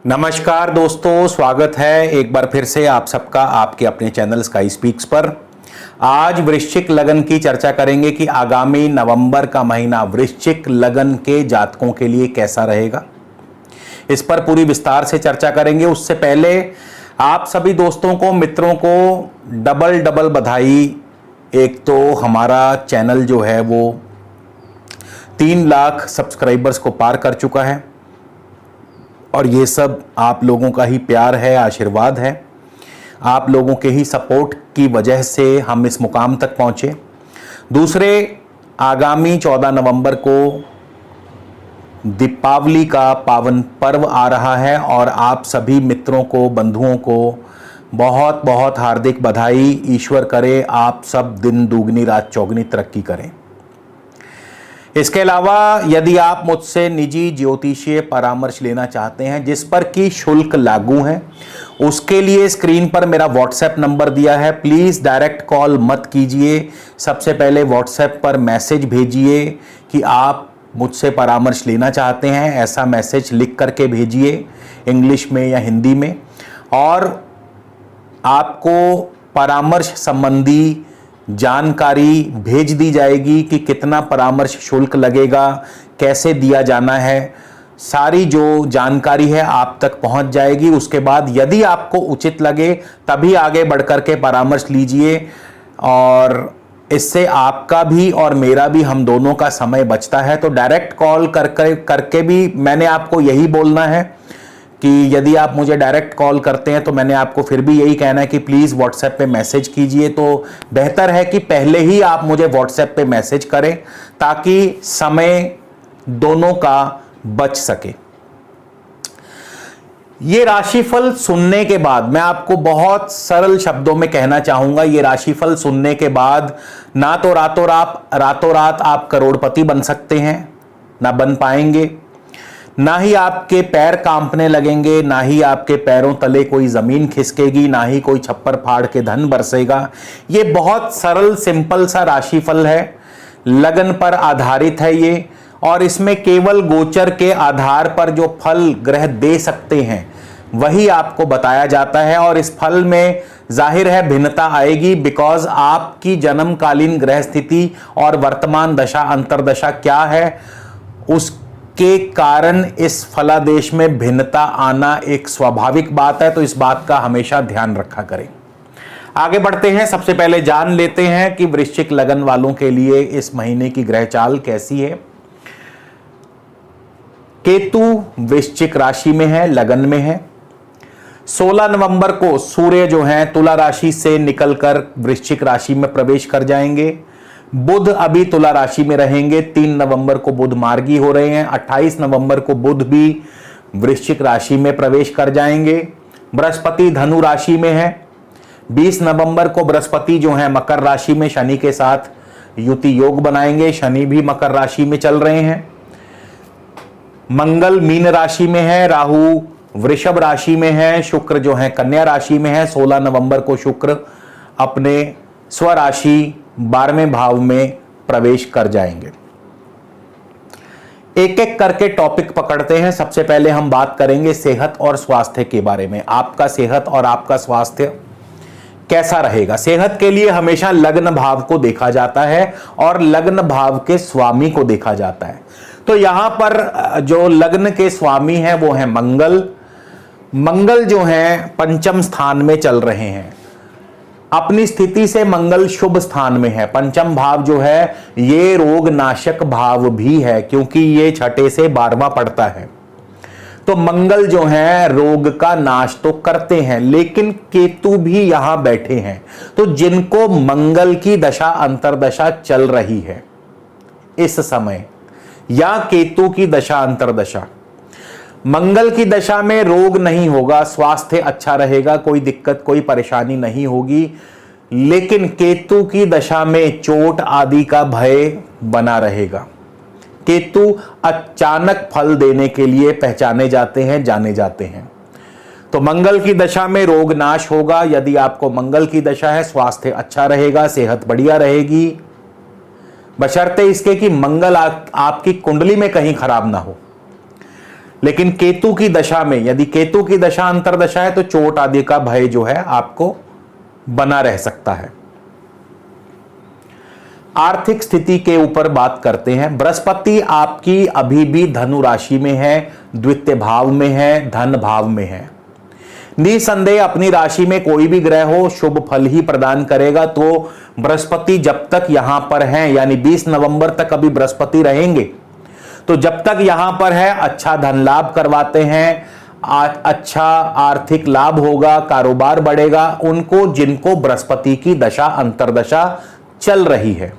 नमस्कार दोस्तों, स्वागत है एक बार फिर से आप सबका आपके अपने चैनल स्काई स्पीक्स पर। आज वृश्चिक लगन की चर्चा करेंगे कि आगामी नवंबर का महीना वृश्चिक लगन के जातकों के लिए कैसा रहेगा। इस पर पूरी विस्तार से चर्चा करेंगे। उससे पहले आप सभी दोस्तों को, मित्रों को डबल बधाई। एक तो हमारा चैनल जो है वो 3 लाख सब्सक्राइबर्स को पार कर चुका है और ये सब आप लोगों का ही प्यार है, आशीर्वाद है। आप लोगों के ही सपोर्ट की वजह से हम इस मुकाम तक पहुंचे। दूसरे, आगामी 14 नवंबर को दीपावली का पावन पर्व आ रहा है और आप सभी मित्रों को, बंधुओं को बहुत बहुत हार्दिक बधाई। ईश्वर करे आप सब दिन दुगनी रात चौगनी तरक्की करें। इसके अलावा यदि आप मुझसे निजी ज्योतिषीय परामर्श लेना चाहते हैं जिस पर कि शुल्क लागू है, उसके लिए स्क्रीन पर मेरा व्हाट्सएप नंबर दिया है। प्लीज़ डायरेक्ट कॉल मत कीजिए। सबसे पहले व्हाट्सएप पर मैसेज भेजिए कि आप मुझसे परामर्श लेना चाहते हैं। ऐसा मैसेज लिख करके भेजिए, इंग्लिश में या हिंदी में, और आपको परामर्श संबंधी जानकारी भेज दी जाएगी कि कितना परामर्श शुल्क लगेगा, कैसे दिया जाना है। सारी जो जानकारी है आप तक पहुंच जाएगी। उसके बाद यदि आपको उचित लगे तभी आगे बढ़कर के परामर्श लीजिए और इससे आपका भी और मेरा भी, हम दोनों का समय बचता है। तो डायरेक्ट कॉल करके भी मैंने आपको यही बोलना है कि यदि आप मुझे डायरेक्ट कॉल करते हैं तो मैंने आपको फिर भी यही कहना है कि प्लीज़ व्हाट्सएप पे मैसेज कीजिए। तो बेहतर है कि पहले ही आप मुझे व्हाट्सएप पे मैसेज करें ताकि समय दोनों का बच सके। ये राशिफल सुनने के बाद मैं आपको बहुत सरल शब्दों में कहना चाहूंगा, ये राशिफल सुनने के बाद ना तो रातों रात आप करोड़पति बन सकते हैं, ना बन पाएंगे। ना ही आपके पैर कांपने लगेंगे, ना ही आपके पैरों तले कोई जमीन खिसकेगी, ना ही कोई छप्पर फाड़ के धन बरसेगा। ये बहुत सरल सिंपल सा राशिफल है, लगन पर आधारित है ये, और इसमें केवल गोचर के आधार पर जो फल ग्रह दे सकते हैं वही आपको बताया जाता है। और इस फल में जाहिर है भिन्नता आएगी, बिकॉज आपकी जन्मकालीन ग्रह स्थिति और वर्तमान दशा अंतरदशा क्या है उसके कारण इस फलादेश में भिन्नता आना एक स्वाभाविक बात है। तो इस बात का हमेशा ध्यान रखा करें। आगे बढ़ते हैं। सबसे पहले जान लेते हैं कि वृश्चिक लगन वालों के लिए इस महीने की ग्रह चाल कैसी है। केतु वृश्चिक राशि में है, लगन में है। 16 नवंबर को सूर्य जो है तुला राशि से निकलकर वृश्चिक राशि में प्रवेश कर जाएंगे। बुध अभी तुला राशि में रहेंगे। 3 नवंबर को बुध मार्गी हो रहे हैं। 28 नवंबर को बुध भी वृश्चिक राशि में प्रवेश कर जाएंगे। बृहस्पति धनु राशि में है। 20 नवंबर को बृहस्पति जो है मकर राशि में शनि के साथ युति योग बनाएंगे। शनि भी मकर राशि में चल रहे हैं। मंगल मीन राशि में है, राहु वृषभ राशि में है, शुक्र जो है कन्या राशि में है। 16 नवंबर को शुक्र अपने स्वराशि 12वें भाव में प्रवेश कर जाएंगे। एक एक करके टॉपिक पकड़ते हैं। सबसे पहले हम बात करेंगे सेहत और स्वास्थ्य के बारे में। आपका सेहत और आपका स्वास्थ्य कैसा रहेगा। सेहत के लिए हमेशा लग्न भाव को देखा जाता है और लग्न भाव के स्वामी को देखा जाता है। तो यहां पर जो लग्न के स्वामी हैं वो है मंगल। मंगल जो है पंचम स्थान में चल रहे हैं। अपनी स्थिति से मंगल शुभ स्थान में है। पंचम भाव जो है ये रोग नाशक भाव भी है क्योंकि ये 6 से 12वां पड़ता है। तो मंगल जो है रोग का नाश तो करते हैं, लेकिन केतु भी यहां बैठे हैं। तो जिनको मंगल की दशा अंतरदशा चल रही है इस समय, या केतु की दशा अंतरदशा, मंगल की दशा में रोग नहीं होगा, स्वास्थ्य अच्छा रहेगा, कोई दिक्कत कोई परेशानी नहीं होगी। लेकिन केतु की दशा में चोट आदि का भय बना रहेगा। केतु अचानक फल देने के लिए पहचाने जाते हैं, जाने जाते हैं। तो मंगल की दशा में रोग नाश होगा। यदि आपको मंगल की दशा है, स्वास्थ्य अच्छा रहेगा, सेहत बढ़िया रहेगी, बशर्ते इसके कि मंगल आपकी कुंडली में कहीं खराब ना हो। लेकिन केतु की दशा में, यदि केतु की दशा अंतर्दशा है तो चोट आदि का भय जो है आपको बना रह सकता है। आर्थिक स्थिति के ऊपर बात करते हैं। बृहस्पति आपकी अभी भी धनु राशि में है, द्वितीय भाव में है, धन भाव में है। निसंदेह अपनी राशि में कोई भी ग्रह हो शुभ फल ही प्रदान करेगा। तो बृहस्पति जब तक यहां पर हैं, यानी 20 नवंबर तक अभी बृहस्पति रहेंगे, तो जब तक यहां पर है अच्छा धन लाभ करवाते हैं, अच्छा आर्थिक लाभ होगा, कारोबार बढ़ेगा उनको जिनको बृहस्पति की दशा अंतर्दशा चल रही है।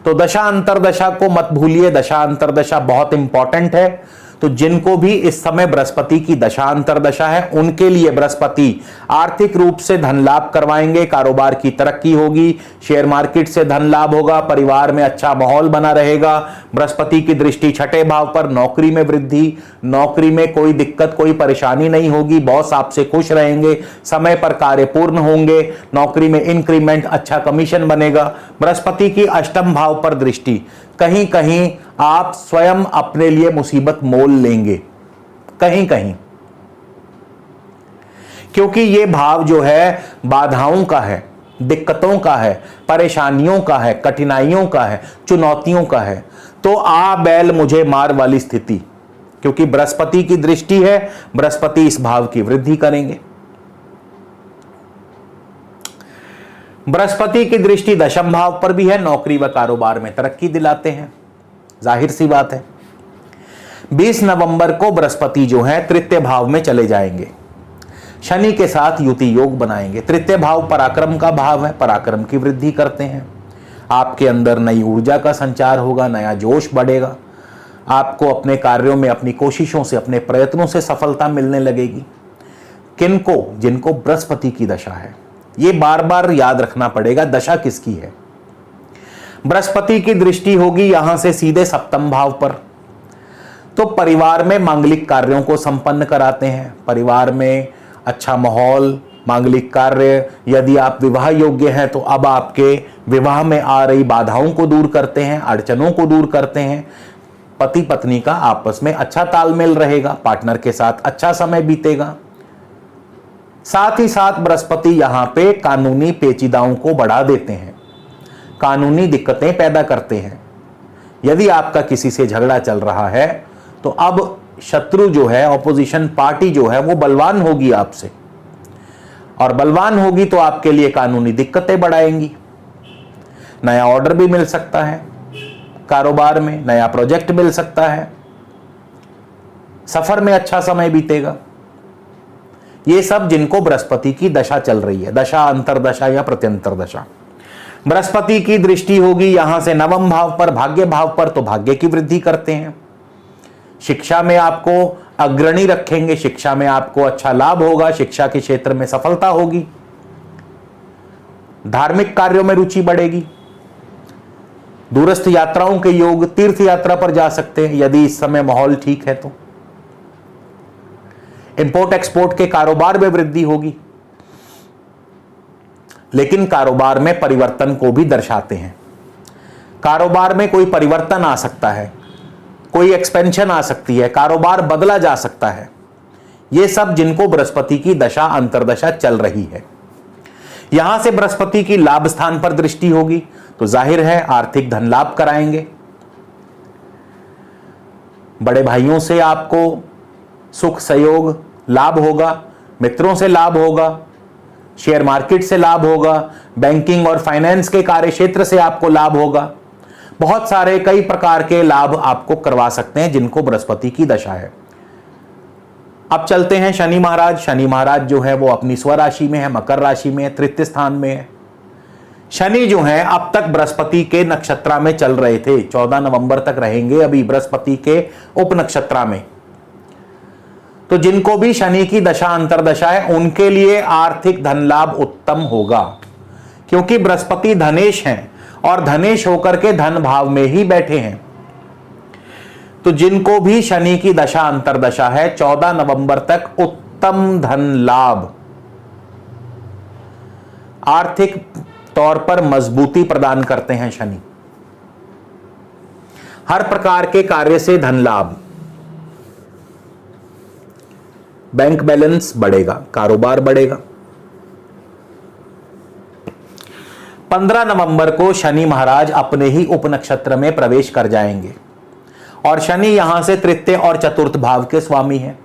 तो दशा अंतर्दशा को मत भूलिए, दशा अंतर्दशा बहुत इंपॉर्टेंट है। तो जिनको भी इस समय बृहस्पति की दशा अंतर्दशा है उनके लिए बृहस्पति आर्थिक रूप से धन लाभ करवाएंगे, कारोबार की तरक्की होगी, शेयर मार्केट से धन लाभ होगा, परिवार में अच्छा माहौल बना रहेगा। बृहस्पति की दृष्टि छठे भाव पर, नौकरी में वृद्धि, नौकरी में कोई दिक्कत कोई परेशानी नहीं होगी, बॉस आपसे खुश रहेंगे, समय पर कार्य पूर्ण होंगे, नौकरी में इंक्रीमेंट, अच्छा कमीशन बनेगा। बृहस्पति की अष्टम भाव पर दृष्टि, कहीं कहीं आप स्वयं अपने लिए मुसीबत मोल लेंगे, कहीं कहीं, क्योंकि ये भाव जो है बाधाओं का है, दिक्कतों का है, परेशानियों का है, कठिनाइयों का है, चुनौतियों का है। तो आ बैल मुझे मार वाली स्थिति, क्योंकि बृहस्पति की दृष्टि है, बृहस्पति इस भाव की वृद्धि करेंगे। बृहस्पति की दृष्टि दशम भाव पर भी है, नौकरी व कारोबार में तरक्की दिलाते हैं, जाहिर सी बात है। 20 नवंबर को बृहस्पति जो है तृतीय भाव में चले जाएंगे, शनि के साथ युति योग बनाएंगे। तृतीय भाव पराक्रम का भाव है, पराक्रम की वृद्धि करते हैं। आपके अंदर नई ऊर्जा का संचार होगा, नया जोश बढ़ेगा, आपको अपने कार्यों में अपनी कोशिशों से, अपने प्रयत्नों से सफलता मिलने लगेगी। किनको? जिनको बृहस्पति की दशा है। ये बार बार याद रखना पड़ेगा दशा किसकी है। बृहस्पति की दृष्टि होगी यहां से सीधे सप्तम भाव पर, तो परिवार में मांगलिक कार्यों को संपन्न कराते हैं, परिवार में अच्छा माहौल, मांगलिक कार्य। यदि आप विवाह योग्य हैं तो अब आपके विवाह में आ रही बाधाओं को दूर करते हैं, अड़चनों को दूर करते हैं। पति पत्नी का आपस में अच्छा तालमेल रहेगा, पार्टनर के साथ अच्छा समय बीतेगा। साथ ही साथ बृहस्पति यहां पे कानूनी पेचीदाओं को बढ़ा देते हैं, कानूनी दिक्कतें पैदा करते हैं। यदि आपका किसी से झगड़ा चल रहा है तो अब शत्रु जो है, ऑपोजिशन पार्टी जो है वो बलवान होगी आपसे, और बलवान होगी तो आपके लिए कानूनी दिक्कतें बढ़ाएंगी। नया ऑर्डर भी मिल सकता है, कारोबार में नया प्रोजेक्ट मिल सकता है, सफर में अच्छा समय बीतेगा। ये सब जिनको बृहस्पति की दशा चल रही है, दशा अंतर्दशा या प्रत्यंतर दशा। बृहस्पति की दृष्टि होगी यहां से नवम भाव पर, भाग्य भाव पर, तो भाग्य की वृद्धि करते हैं। शिक्षा में आपको अग्रणी रखेंगे, शिक्षा में आपको अच्छा लाभ होगा, शिक्षा के क्षेत्र में सफलता होगी। धार्मिक कार्यों में रुचि बढ़ेगी, दूरस्थ यात्राओं के योग, तीर्थ यात्रा पर जा सकते हैं यदि इस समय माहौल ठीक है तो। इंपोर्ट एक्सपोर्ट के कारोबार में वृद्धि होगी, लेकिन कारोबार में परिवर्तन को भी दर्शाते हैं। कारोबार में कोई परिवर्तन आ सकता है, कोई एक्सपेंशन आ सकती है, कारोबार बदला जा सकता है। यह सब जिनको बृहस्पति की दशा अंतर्दशा चल रही है। यहां से बृहस्पति की लाभ स्थान पर दृष्टि होगी तो जाहिर है आर्थिक धन लाभ कराएंगे। बड़े भाइयों से आपको सुख सहयोग लाभ होगा, मित्रों से लाभ होगा, शेयर मार्केट से लाभ होगा, बैंकिंग और फाइनेंस के कार्य क्षेत्र से आपको लाभ होगा। बहुत सारे कई प्रकार के लाभ आपको करवा सकते हैं जिनको बृहस्पति की दशा है। अब चलते हैं शनि महाराज। शनि महाराज जो है वो अपनी स्वराशि में है, मकर राशि में है, तृतीय स्थान में है। शनि जो है अब तक बृहस्पति के नक्षत्रा में चल रहे थे, 14 नवंबर तक रहेंगे अभी बृहस्पति के उप नक्षत्रा में। तो जिनको भी शनि की दशा अंतर्दशा है उनके लिए आर्थिक धन लाभ उत्तम होगा, क्योंकि बृहस्पति धनेश हैं और धनेश होकर के धन भाव में ही बैठे हैं। तो जिनको भी शनि की दशा अंतर्दशा है 14 नवंबर तक उत्तम धन लाभ, आर्थिक तौर पर मजबूती प्रदान करते हैं शनि। हर प्रकार के कार्य से धन लाभ, बैंक बैलेंस बढ़ेगा, कारोबार बढ़ेगा। 15 नवंबर को शनि महाराज अपने ही उपनक्षत्र में प्रवेश कर जाएंगे और शनि यहां से तृतीय और चतुर्थ भाव के स्वामी हैं।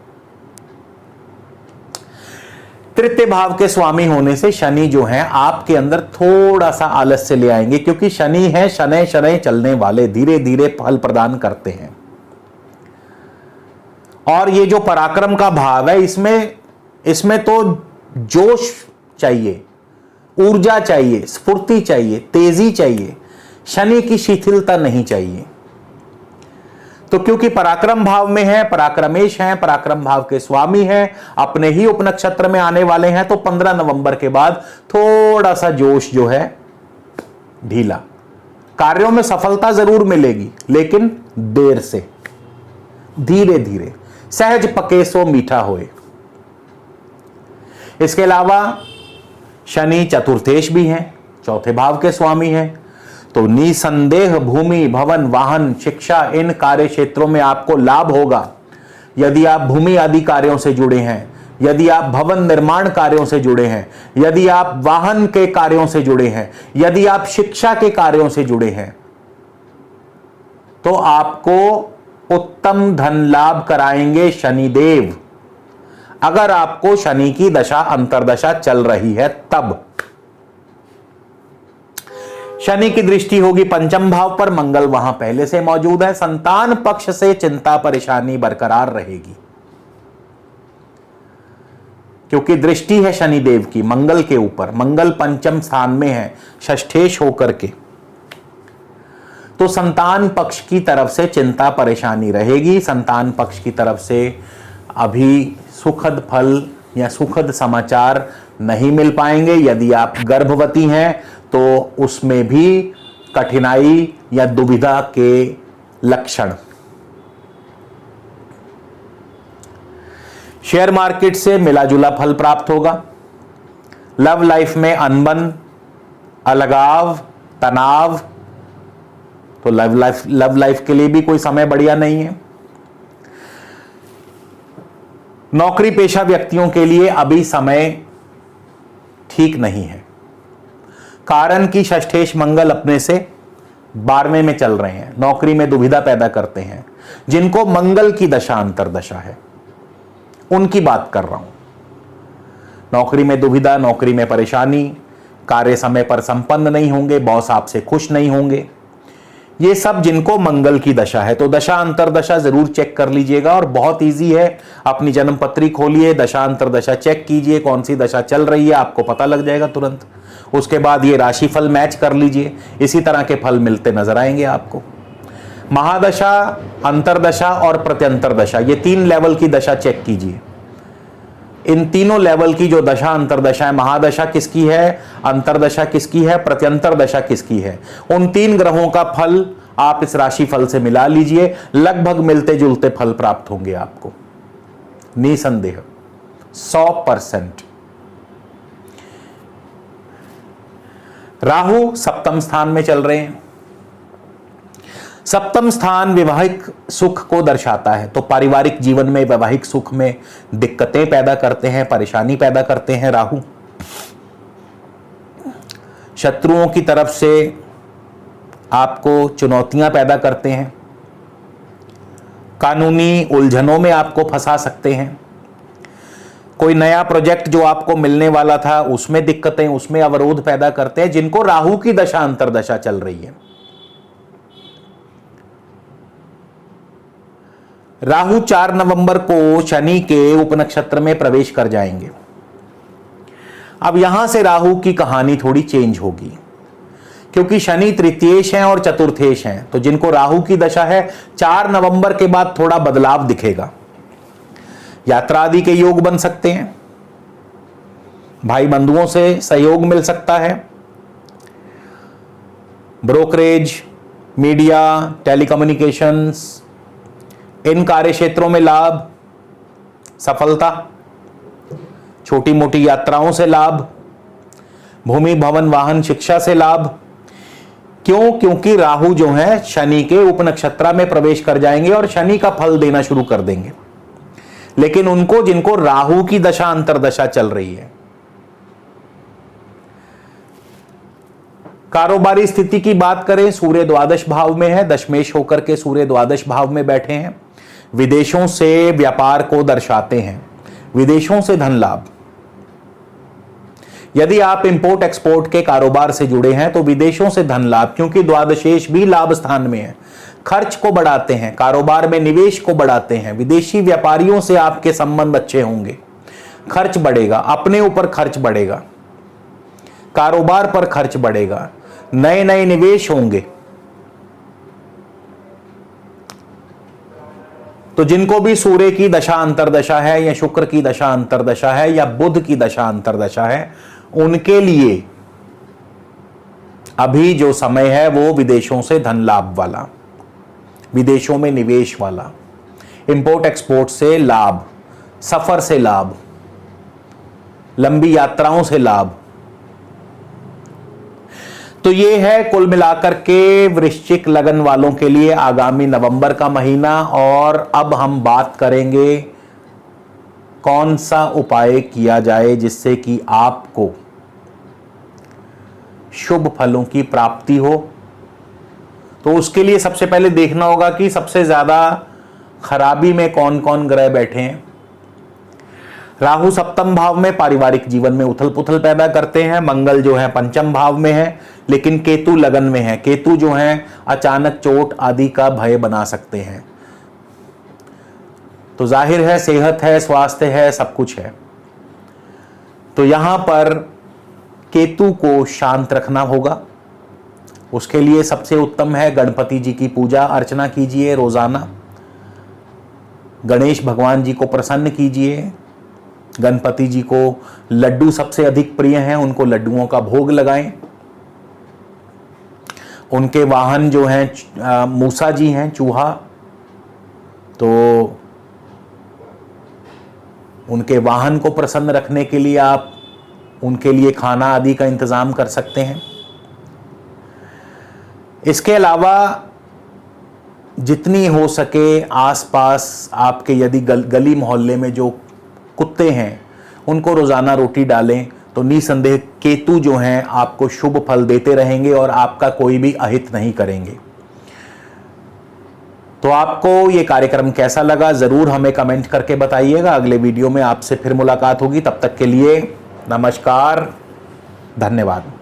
तृतीय भाव के स्वामी होने से शनि जो है आपके अंदर थोड़ा सा आलस्य ले आएंगे, क्योंकि शनि है शनै शनै चलने वाले, धीरे धीरे फल प्रदान करते हैं। और ये जो पराक्रम का भाव है, इसमें तो जोश चाहिए, ऊर्जा चाहिए, स्फूर्ति चाहिए, तेजी चाहिए, शनि की शिथिलता नहीं चाहिए। तो क्योंकि पराक्रम भाव में है, पराक्रमेश हैं, पराक्रम भाव के स्वामी हैं, अपने ही उपनक्षत्र में आने वाले हैं, तो 15 नवंबर के बाद थोड़ा सा जोश जो है ढीला। कार्यों में सफलता जरूर मिलेगी, लेकिन देर से, धीरे धीरे, सहज पके सो मीठा होए। इसके अलावा शनि चतुर्थेश भी हैं, चौथे भाव के स्वामी हैं, तो निसंदेह भूमि, भवन, वाहन, शिक्षा, इन कार्य क्षेत्रों में आपको लाभ होगा। यदि आप भूमि आदि कार्यों से जुड़े हैं, यदि आप भवन निर्माण कार्यों से जुड़े हैं, यदि आप वाहन के कार्यों से जुड़े हैं, यदि आप शिक्षा के कार्यों से जुड़े हैं, तो आपको उत्तम धन लाभ कराएंगे शनिदेव। अगर आपको शनि की दशा अंतर्दशा चल रही है तब शनि की दृष्टि होगी पंचम भाव पर, मंगल वहां पहले से मौजूद है। संतान पक्ष से चिंता परेशानी बरकरार रहेगी, क्योंकि दृष्टि है शनिदेव की मंगल के ऊपर, मंगल पंचम स्थान में है षष्ठेश होकर के, तो संतान पक्ष की तरफ से चिंता परेशानी रहेगी। संतान पक्ष की तरफ से अभी सुखद फल या सुखद समाचार नहीं मिल पाएंगे। यदि आप गर्भवती हैं तो उसमें भी कठिनाई या दुविधा के लक्षण। शेयर मार्केट से मिला जुला फल प्राप्त होगा। लव लाइफ में अनबन, अलगाव, तनाव, तो लव लाइफ के लिए भी कोई समय बढ़िया नहीं है। नौकरी पेशा व्यक्तियों के लिए अभी समय ठीक नहीं है, कारण कि षष्ठेश मंगल अपने से 12वें में चल रहे हैं, नौकरी में दुविधा पैदा करते हैं। जिनको मंगल की दशा अंतर्दशा है उनकी बात कर रहा हूं। नौकरी में दुविधा, नौकरी में परेशानी, कार्य समय पर संपन्न नहीं होंगे, बॉस आपसे खुश नहीं होंगे, ये सब जिनको मंगल की दशा है। तो दशा अंतर्दशा जरूर चेक कर लीजिएगा, और बहुत इजी है, अपनी जन्म पत्री खोलिए, दशा अंतर्दशा चेक कीजिए, कौन सी दशा चल रही है आपको पता लग जाएगा तुरंत। उसके बाद ये राशिफल मैच कर लीजिए, इसी तरह के फल मिलते नजर आएंगे आपको। महादशा, अंतर्दशा और प्रत्यंतर दशा, ये 3 लेवल की दशा चेक कीजिए। इन तीनों लेवल की जो दशा अंतर्दशा है, महादशा किसकी है, अंतर्दशा किसकी है, प्रत्यंतर दशा किसकी है, उन 3 ग्रहों का फल आप इस राशि फल से मिला लीजिए, लगभग मिलते जुलते फल प्राप्त होंगे आपको, निसंदेह 100%। राहु सप्तम स्थान में चल रहे हैं। सप्तम स्थान वैवाहिक सुख को दर्शाता है, तो पारिवारिक जीवन में, वैवाहिक सुख में दिक्कतें पैदा करते हैं, परेशानी पैदा करते हैं राहु। शत्रुओं की तरफ से आपको चुनौतियां पैदा करते हैं, कानूनी उलझनों में आपको फंसा सकते हैं। कोई नया प्रोजेक्ट जो आपको मिलने वाला था उसमें दिक्कतें, उसमें अवरोध पैदा करते हैं, जिनको राहु की दशा अंतर्दशा चल रही है। राहु 4 नवंबर को शनि के उपनक्षत्र में प्रवेश कर जाएंगे। अब यहां से राहु की कहानी थोड़ी चेंज होगी, क्योंकि शनि तृतीयेश हैं और चतुर्थेश हैं, तो जिनको राहु की दशा है 4 नवंबर के बाद थोड़ा बदलाव दिखेगा। यात्रा आदि के योग बन सकते हैं, भाई बंधुओं से सहयोग मिल सकता है, ब्रोकरेज, मीडिया, टेलीकम्युनिकेशंस, इन कार्य क्षेत्रों में लाभ, सफलता, छोटी मोटी यात्राओं से लाभ, भूमि भवन वाहन शिक्षा से लाभ। क्यों? क्योंकि राहु जो है शनि के उपनक्षत्र में प्रवेश कर जाएंगे और शनि का फल देना शुरू कर देंगे। लेकिन उनको जिनको राहु की दशा अंतर्दशा चल रही है। कारोबारी स्थिति की बात करें, सूर्य द्वादश भाव में है, दशमेश होकर के सूर्य द्वादश भाव में बैठे हैं। विदेशों से व्यापार को दर्शाते हैं, विदेशों से धन लाभ। यदि आप इंपोर्ट एक्सपोर्ट के कारोबार से जुड़े हैं तो विदेशों से धन लाभ, क्योंकि द्वादशेश भी लाभ स्थान में है। खर्च को बढ़ाते हैं, कारोबार में निवेश को बढ़ाते हैं। विदेशी व्यापारियों से आपके संबंध अच्छे होंगे, खर्च बढ़ेगा, अपने ऊपर खर्च बढ़ेगा, कारोबार पर खर्च बढ़ेगा, नए नए निवेश होंगे। तो जिनको भी सूर्य की दशा अंतर्दशा है या शुक्र की दशा अंतर्दशा है या बुध की दशा अंतर्दशा है, उनके लिए अभी जो समय है वो विदेशों से धन लाभ वाला, विदेशों में निवेश वाला, इंपोर्ट एक्सपोर्ट से लाभ, सफर से लाभ, लंबी यात्राओं से लाभ। तो ये है कुल मिलाकर के वृश्चिक लगन वालों के लिए आगामी नवंबर का महीना। और अब हम बात करेंगे कौन सा उपाय किया जाए जिससे कि आपको शुभ फलों की प्राप्ति हो। तो उसके लिए सबसे पहले देखना होगा कि सबसे ज्यादा खराबी में कौन कौन ग्रह बैठे हैं। राहु सप्तम भाव में पारिवारिक जीवन में उथल पुथल पैदा करते हैं। मंगल जो है पंचम भाव में है, लेकिन केतु लगन में है। केतु जो है अचानक चोट आदि का भय बना सकते हैं। तो जाहिर है सेहत है, स्वास्थ्य है, सब कुछ है। तो यहां पर केतु को शांत रखना होगा। उसके लिए सबसे उत्तम है गणपति जी की पूजा अर्चना कीजिए रोजाना। गणेश भगवान जी को प्रसन्न कीजिए। गणपति जी को लड्डू सबसे अधिक प्रिय हैं, उनको लड्डुओं का भोग लगाएं। उनके वाहन जो हैं मूसा जी हैं, चूहा, तो उनके वाहन को प्रसन्न रखने के लिए आप उनके लिए खाना आदि का इंतजाम कर सकते हैं। इसके अलावा जितनी हो सके आसपास आपके यदि गली मोहल्ले में जो कुत्ते हैं उनको रोजाना रोटी डालें, तो निसंदेह केतु जो हैं आपको शुभ फल देते रहेंगे और आपका कोई भी अहित नहीं करेंगे। तो आपको ये कार्यक्रम कैसा लगा जरूर हमें कमेंट करके बताइएगा। अगले वीडियो में आपसे फिर मुलाकात होगी। तब तक के लिए नमस्कार, धन्यवाद।